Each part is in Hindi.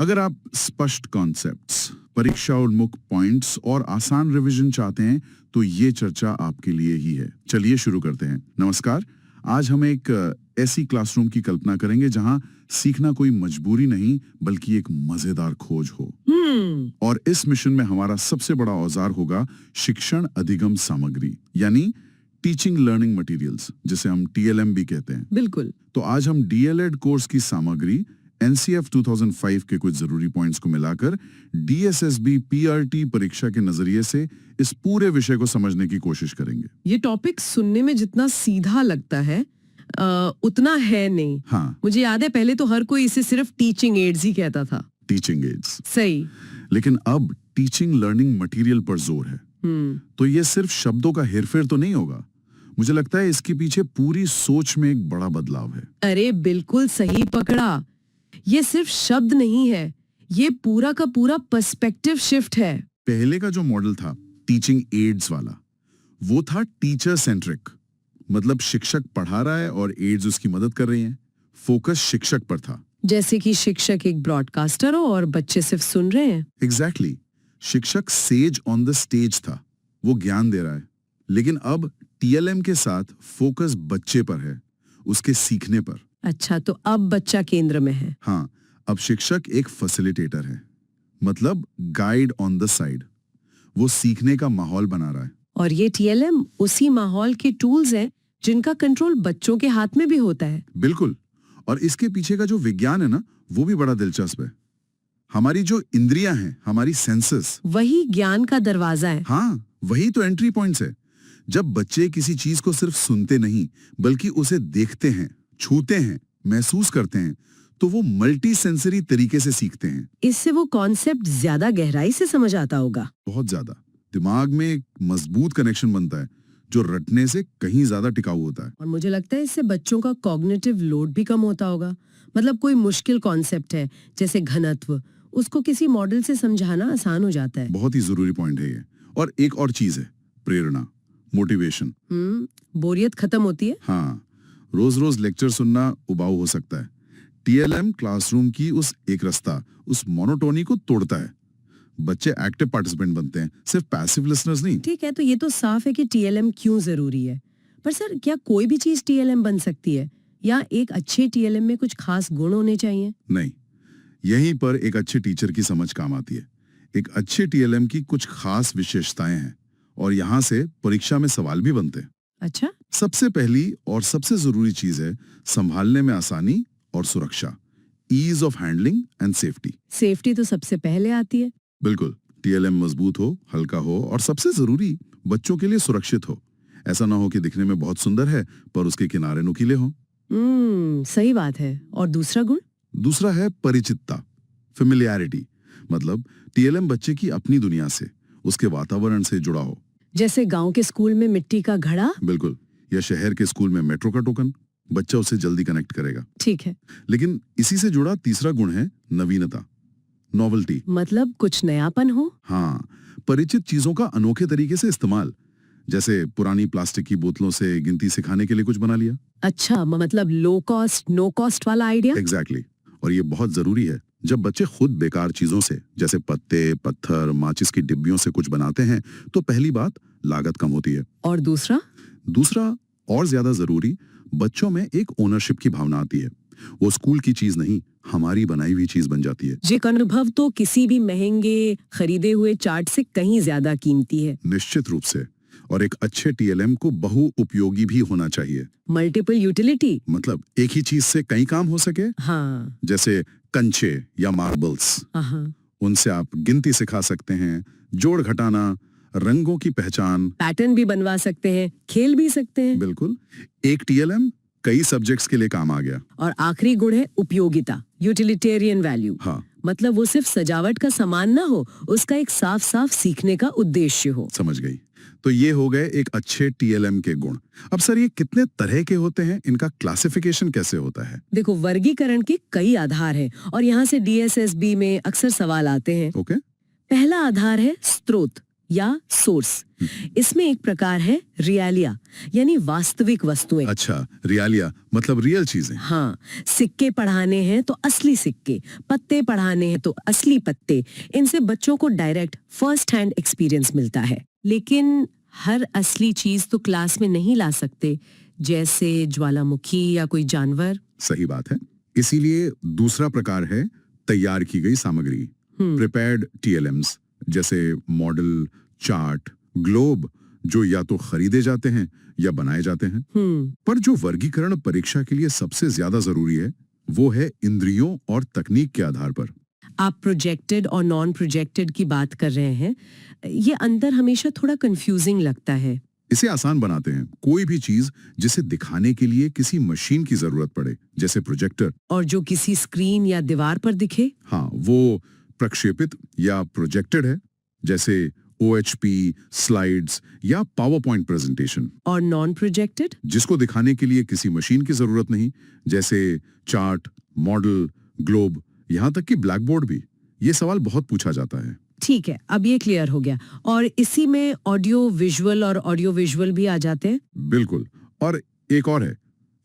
अगर आप स्पष्ट कॉन्सेप्ट्स, परीक्षा उन्मुख पॉइंट्स और आसान रिवीजन चाहते हैं तो ये चर्चा आपके लिए ही है। चलिए शुरू करते हैं। नमस्कार। आज हम एक ऐसी क्लासरूम की कल्पना करेंगे जहां सीखना कोई मजबूरी नहीं बल्कि एक मजेदार खोज हो। और इस मिशन में हमारा सबसे बड़ा औजार होगा शिक्षण अधिगम सामग्री, यानी टीचिंग लर्निंग मटेरियल्स, जिसे हम TLM भी कहते हैं। बिल्कुल। तो आज हम DLED कोर्स की सामग्री NCF 2005 के कुछ जरूरी पॉइंट्स को मिलाकर DSSB PRT परीक्षा के नजरिए से इस पूरे विषय को समझने की कोशिश करेंगे। ये टॉपिक सुनने में जितना सीधा लगता है उतना है नहीं। हाँ, मुझे याद है पहले तो हर कोई इसे सिर्फ टीचिंग एड्स ही कहता था। टीचिंग एड्स, सही। लेकिन अब टीचिंग लर्निंग मटेरियल पर जोर है। तो ये सिर्फ शब्दों का हेरफेर तो नहीं होगा। मुझे लगता है इसके पीछे पूरी सोच में एक बड़ा बदलाव है। अरे बिल्कुल सही पकड़ा। ये सिर्फ शब्द नहीं है, ये पूरा का पूरा पर्सपेक्टिव शिफ्ट है। पहले का जो मॉडल था टीचिंग एड्स वाला, वो था टीचर सेंट्रिक, मतलब शिक्षक पढ़ा रहा है और एड्स उसकी मदद कर रही हैं। फोकस शिक्षक पर था। जैसे कि शिक्षक एक ब्रॉडकास्टर हो और बच्चे सिर्फ सुन रहे हैं। एग्जैक्टली। शिक्षक सेज ऑन द स्टेज था, वो ज्ञान दे रहा है। लेकिन अब TLM के साथ फोकस बच्चे पर है, उसके सीखने पर। अच्छा, तो अब बच्चा केंद्र में है। हाँ, अब शिक्षक एक फैसिलिटेटर है, मतलब गाइड ऑन द साइड। वो सीखने का माहौल बना रहा है। और ये TLM उसी माहौल के टूल्स हैं जिनका कंट्रोल बच्चों के हाथ में भी होता है। बिल्कुल। और इसके पीछे का जो विज्ञान है ना, वो भी बड़ा दिलचस्प है। हमारी जो इंद्रियां हैं, हमारी सेंसेस, वही ज्ञान का दरवाजा है। हाँ, वही तो एंट्री पॉइंट्स है। जब बच्चे किसी चीज को सिर्फ सुनते नहीं बल्कि उसे देखते हैं, छूते हैं, महसूस करते हैं, तो वो मल्टी सेंसरी तरीके से सीखते हैं। इससे वो कॉन्सेप्ट ज्यादा गहराई से समझ आता होगा। बहुत ज्यादा। दिमाग में एक मजबूत कनेक्शन बनता है जो रटने से कहीं ज्यादा टिकाऊ होता है। और मुझे लगता है इससे बच्चों का कॉग्निटिव लोड भी कम होता होगा। मतलब कोई मुश्किल कॉन्सेप्ट है जैसे घनत्व, उसको किसी मॉडल से समझाना आसान हो जाता है। बहुत ही जरूरी पॉइंट है ये। और एक और चीज है, प्रेरणा, मोटिवेशन। बोरियत खत्म होती है। हाँ, रोज रोज लेक्चर सुनना उबाऊ हो सकता है। TLM क्लासरूम की उस एक रास्ता, उस मोनोटोनी को तोड़ता है। बच्चे एक्टिव पार्टिसिपेंट बनते हैं, सिर्फ पैसिव लिसनर्स नहीं। ठीक है, तो ये तो साफ है कि TLM क्यों जरूरी है। पर सर, क्या कोई भी चीज TLM बन सकती है, या एक अच्छे TLM में कुछ खास गुण होने चाहिए? नहीं, यहीं पर एक अच्छे टीचर की समझ काम आती है। एक अच्छे TLM की कुछ खास विशेषताएं हैं और यहाँ से परीक्षा में सवाल भी बनते हैं। अच्छा। सबसे पहली और सबसे जरूरी चीज है संभालने में आसानी और सुरक्षा, ease of handling and safety. Safety तो सबसे पहले आती है। बिल्कुल। TLM मजबूत हो, हल्का हो और सबसे जरूरी बच्चों के लिए सुरक्षित हो। ऐसा ना हो कि दिखने में बहुत सुंदर है पर उसके किनारे नुकीले हो। सही बात है। और दूसरा गुण? दूसरा है परिचितता, फेमिलियरिटी। मतलब TLM बच्चे की अपनी दुनिया से, उसके वातावरण से जुड़ा हो। जैसे गांव के स्कूल में मिट्टी का घड़ा। बिल्कुल। या शहर के स्कूल में मेट्रो का टोकन। बच्चा उसे जल्दी कनेक्ट करेगा। ठीक है। लेकिन इसी से जुड़ा तीसरा गुण है नवीनता, नॉवेल्टी। मतलब कुछ नयापन हो। हाँ, परिचित चीजों का अनोखे तरीके से इस्तेमाल। जैसे पुरानी प्लास्टिक की बोतलों से गिनती सिखाने के लिए कुछ बना लिया। अच्छा, मतलब लो कॉस्ट नो कॉस्ट वाला आइडिया। एग्जैक्टली। और ये बहुत जरूरी है। जब बच्चे खुद बेकार चीजों से, जैसे पत्ते, पत्थर, माचिस की डिब्बियों से कुछ बनाते हैं तो पहली बात, लागत कम होती है। और दूसरा और ज्यादा जरूरी, बच्चों में एक ओनरशिप की भावना आती है। वो स्कूल की चीज नहीं, हमारी बनाई हुई चीज बन जाती है। ये अनुभव तो किसी भी महंगे खरीदे हुए चार्ट से कहीं ज्यादा कीमती है। निश्चित रूप से। और एक अच्छे TLM को बहु उपयोगी भी होना चाहिए। मल्टीपल यूटिलिटी, मतलब एक ही चीज से कई काम हो सके। हाँ। जैसे कंचे या मार्बल्स, उनसे आप गिनती सिखा सकते हैं, जोड़ घटाना, रंगों की पहचान, पैटर्न भी बनवा सकते हैं, खेल भी सकते हैं। बिल्कुल। एक TLM कई सब्जेक्ट्स के लिए काम आ गया। और आखिरी गुण है उपयोगिता, यूटिलिटेरियन वैल्यू। हाँ, मतलब वो सिर्फ सजावट का सामान ना हो, उसका एक साफ साफ सीखने का उद्देश्य हो। समझ गई। तो ये हो गए एक अच्छे TLM के गुण। अब सर, ये कितने तरह के होते हैं, इनका क्लासिफिकेशन कैसे होता है? देखो, वर्गीकरण के कई आधार हैं और यहाँ से DSSB में अक्सर सवाल आते हैं। ओके। पहला आधार है स्रोत, या सोर्स। इसमें एक प्रकार है रियलिया, यानी वास्तविक वस्तुएं। अच्छा, रियलिया मतलब रियल चीजें। हाँ, सिक्के पढ़ाने हैं तो असली सिक्के, पत्ते पढ़ाने हैं तो असली पत्ते। इनसे बच्चों को डायरेक्ट फर्स्ट हैंड एक्सपीरियंस मिलता है। लेकिन हर असली चीज तो क्लास में नहीं ला सकते, जैसे ज्वालामुखी या कोई जानवर। सही बात है। इसीलिए दूसरा प्रकार है तैयार की गई सामग्री, प्रिपेयर्ड टीएलएम्स, जैसे मॉडल, चार्ट, ग्लोब, जो या तो खरीदे जाते हैं या बनाए जाते हैं। पर जो वर्गीकरण परीक्षा के लिए सबसे ज्यादा जरूरी है वो है इंद्रियों और तकनीक के आधार पर। आप प्रोजेक्टेड और नॉन प्रोजेक्टेड की बात कर रहे हैं। ये अंतर हमेशा थोड़ा कंफ्यूजिंग लगता है। इसे आसान बनाते हैं। कोई भी चीज जिसे दिखाने के लिए किसी मशीन की जरूरत पड़े, जैसे प्रोजेक्टर, और जो किसी स्क्रीन या दीवार पर दिखे, हाँ, वो प्रक्षेपित या प्रोजेक्टेड है, जैसे OHP, स्लाइड्स या पावर पॉइंट प्रेजेंटेशन। और नॉन प्रोजेक्टेड, जिसको दिखाने के लिए किसी मशीन की जरूरत नहीं, जैसे चार्ट, मॉडल, ग्लोब, यहाँ तक कि ब्लैक बोर्ड भी। ये सवाल बहुत पूछा जाता है। ठीक है, अब ये क्लियर हो गया। और इसी में ऑडियो विजुअल और ऑडियो विजुअल भी आ जाते हैं। बिल्कुल। और एक और है,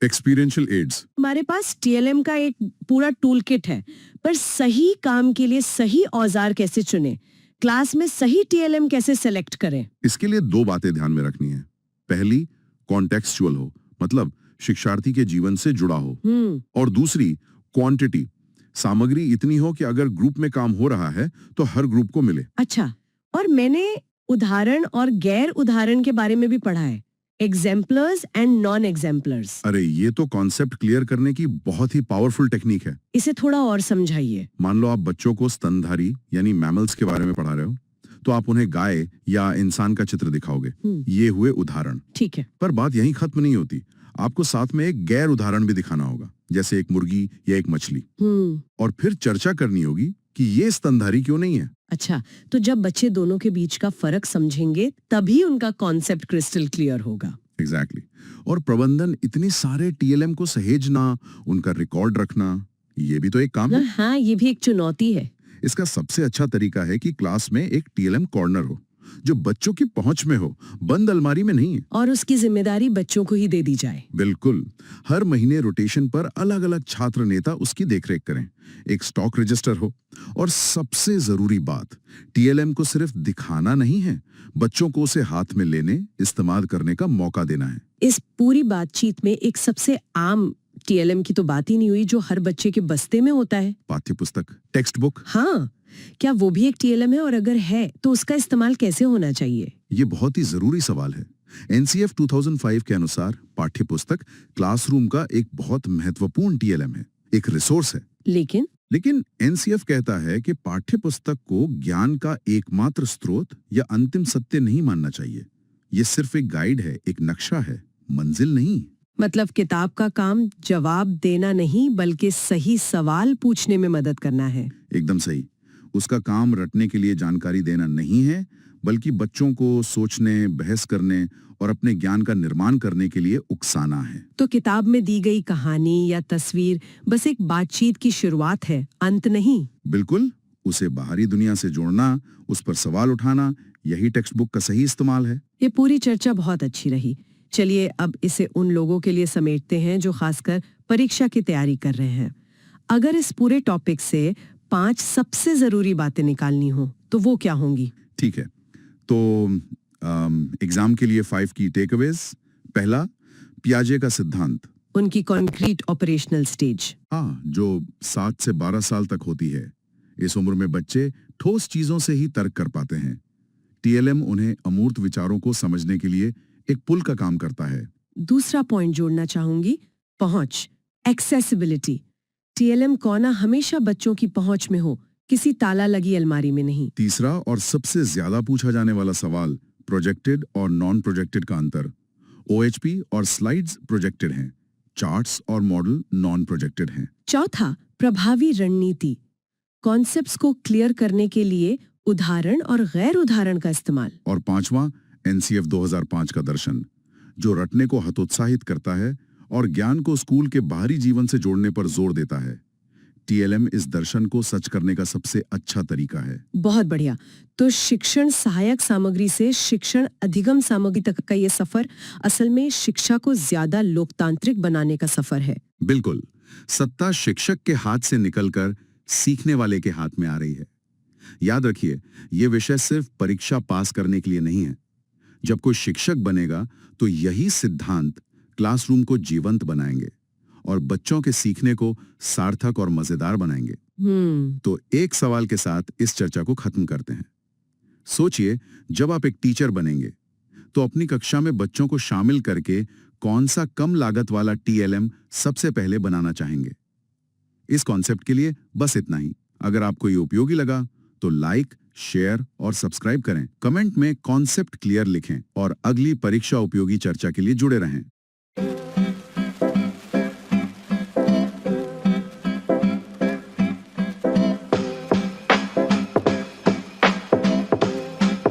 एक्सपीरियंशियल एड्स। हमारे पास टीएलएम का एक पूरा टूल किट है, पर सही काम के लिए सही औजार कैसे चुने, क्लास में सही टीएलएम कैसे सेलेक्ट करें? इसके लिए दो बातें ध्यान में रखनी है। पहली, कॉन्टेक्सचुअल हो, मतलब शिक्षार्थी के जीवन से जुड़ा हो। और दूसरी, क्वांटिटी, सामग्री इतनी हो कि अगर ग्रुप में काम हो रहा है तो हर ग्रुप को मिले। अच्छा, और मैंने उदाहरण और गैर उदाहरण के बारे में भी पढ़ा है, एग्जाम्पलर्स एंड नॉन एग्जाम्पलर्स। अरे, ये तो कॉन्सेप्ट क्लियर करने की बहुत ही पावरफुल टेक्निक है। इसे थोड़ा और समझाइए। मान लो आप बच्चों को स्तनधारी यानी मैमल्स के बारे में पढ़ा रहे हो, तो आप उन्हें गाय या इंसान का चित्र दिखाओगे। ये हुए उदाहरण। ठीक है। पर बात यहीं खत्म नहीं होती। आपको साथ में एक गैर उदाहरण भी दिखाना होगा, जैसे एक मुर्गी या एक मछली। और फिर चर्चा करनी होगी कि ये स्तनधारी क्यों नहीं है। अच्छा, तो जब बच्चे दोनों के बीच का फर्क समझेंगे तभी उनका कॉन्सेप्ट क्रिस्टल क्लियर होगा। एग्जैक्टली। और प्रबंधन इतने सारे टीएलएम को सहेजना, उनका रिकॉर्ड रखना, ये भी तो एक काम है। हाँ, ये भी एक चुनौती है। इसका सबसे अच्छा तरीका है कि क्लास में एक टीएलएम कॉर्नर हो, जो बच्चों की पहुंच में हो, बंद अलमारी में नहीं। और उसकी जिम्मेदारी बच्चों को ही दे दी जाए। बिल्कुल। हर महीने रोटेशन पर अलग अलग छात्र नेता उसकी देखरेख करें। एक स्टॉक रजिस्टर हो। और सबसे जरूरी बात, टीएलएम को सिर्फ दिखाना नहीं है, बच्चों को उसे हाथ में लेने, इस्तेमाल करने का मौका देना है। इस पूरी बातचीत में एक सबसे आम टीएलएम की तो बात ही नहीं हुई, जो हर बच्चे के बस्ते में होता है। पाठ्य पुस्तक, टेक्स्ट बुक। हाँ, क्या वो भी एक टीएलएम है, और अगर है तो उसका इस्तेमाल कैसे होना चाहिए? ये बहुत ही जरूरी सवाल है। एनसीएफ 2005 के अनुसार पाठ्य पुस्तक क्लासरूम का एक बहुत महत्वपूर्ण टीएलएम है, एक रिसोर्स है। लेकिन एनसीएफ कहता है कि पाठ्य पुस्तक को ज्ञान का एकमात्र स्रोत या अंतिम सत्य नहीं मानना चाहिए। ये सिर्फ एक गाइड है, एक नक्शा है, मंजिल नहीं। मतलब किताब का काम जवाब देना नहीं, बल्कि सही सवाल पूछने में मदद करना है। एकदम सही। उसका काम रटने के लिए जानकारी देना नहीं है, बल्कि बच्चों को सोचने, बहस करने और अपने ज्ञान का निर्माण करने के लिए उकसाना है। तो किताब में दी गई कहानी या तस्वीर बस एक बातचीत की शुरुआत है, अंत नहीं। बिल्कुल। उसे बाहरी दुनिया से जोड़ना, उस पर सवाल उठाना, यही टेक्स्ट बुक का सही इस्तेमाल है। ये पूरी चर्चा बहुत अच्छी रही। चलिए अब इसे उन लोगों के लिए समेटते हैं जो खासकर परीक्षा की तैयारी कर रहे हैं। अगर इस पूरे टॉपिक से 5 सबसे जरूरी बातें निकालनी हो तो वो क्या होंगी? ठीक है, तो एग्जाम के लिए 5 की टेकअवेज। पहला, पियाजे का सिद्धांत। उनकी कॉन्क्रीट ऑपरेशनल स्टेज। हाँ, जो 7 से 12 साल तक होती है। इस उम्र में बच्चे ठोस चीजों से ही तर्क कर पाते हैं। टीएलएम उन्हें अमूर्त विचारों को समझने के लिए एक पुल का काम करता है। दूसरा पॉइंट जोड़ना चाहूंगी, पहुंच, एक्सेसिबिलिटी। टीएलएम कोना हमेशा बच्चों की पहुंच में हो, किसी ताला लगी अलमारी में नहीं। तीसरा और सबसे ज्यादा पूछा जाने वाला सवाल, प्रोजेक्टेड और नॉन प्रोजेक्टेड का अंतर। OHP और स्लाइड्स प्रोजेक्टेड हैं, चार्ट्स और मॉडल नॉन प्रोजेक्टेड हैं। चौथा, प्रभावी रणनीति। कॉन्सेप्ट्स को क्लियर करने के लिए उदाहरण और गैर उदाहरण का इस्तेमाल। और पांचवा, एनसीएफ 2005 का दर्शन, जो रटने को हतोत्साहित करता है और ज्ञान को स्कूल के बाहरी जीवन से जोड़ने पर जोर देता है। टीएलएम इस दर्शन को सच करने का सबसे अच्छा तरीका है? बहुत बढ़िया। तो शिक्षण सहायक सामग्री से शिक्षण अधिगम सामग्री तक का ये सफर असल में शिक्षा को ज्यादा लोकतांत्रिक बनाने का सफर है। बिल्कुल। सत्ता शिक्षक के हाथ से निकलकर सीखने वाले के हाथ में आ रही है। याद रखिए, ये विषय सिर्फ परीक्षा पास करने के लिए नहीं है। जब कोई शिक्षक बनेगा तो यही सिद्धांत क्लासरूम को जीवंत बनाएंगे और बच्चों के सीखने को सार्थक और मजेदार बनाएंगे। तो एक सवाल के साथ इस चर्चा को खत्म करते हैं। सोचिए, जब आप एक टीचर बनेंगे तो अपनी कक्षा में बच्चों को शामिल करके कौन सा कम लागत वाला टीएलएम सबसे पहले बनाना चाहेंगे? इस कॉन्सेप्ट के लिए बस इतना ही। अगर आपको ये उपयोगी लगा तो लाइक, शेयर और सब्सक्राइब करें। कमेंट में कॉन्सेप्ट क्लियर लिखें और अगली परीक्षा उपयोगी चर्चा के लिए जुड़े रहें।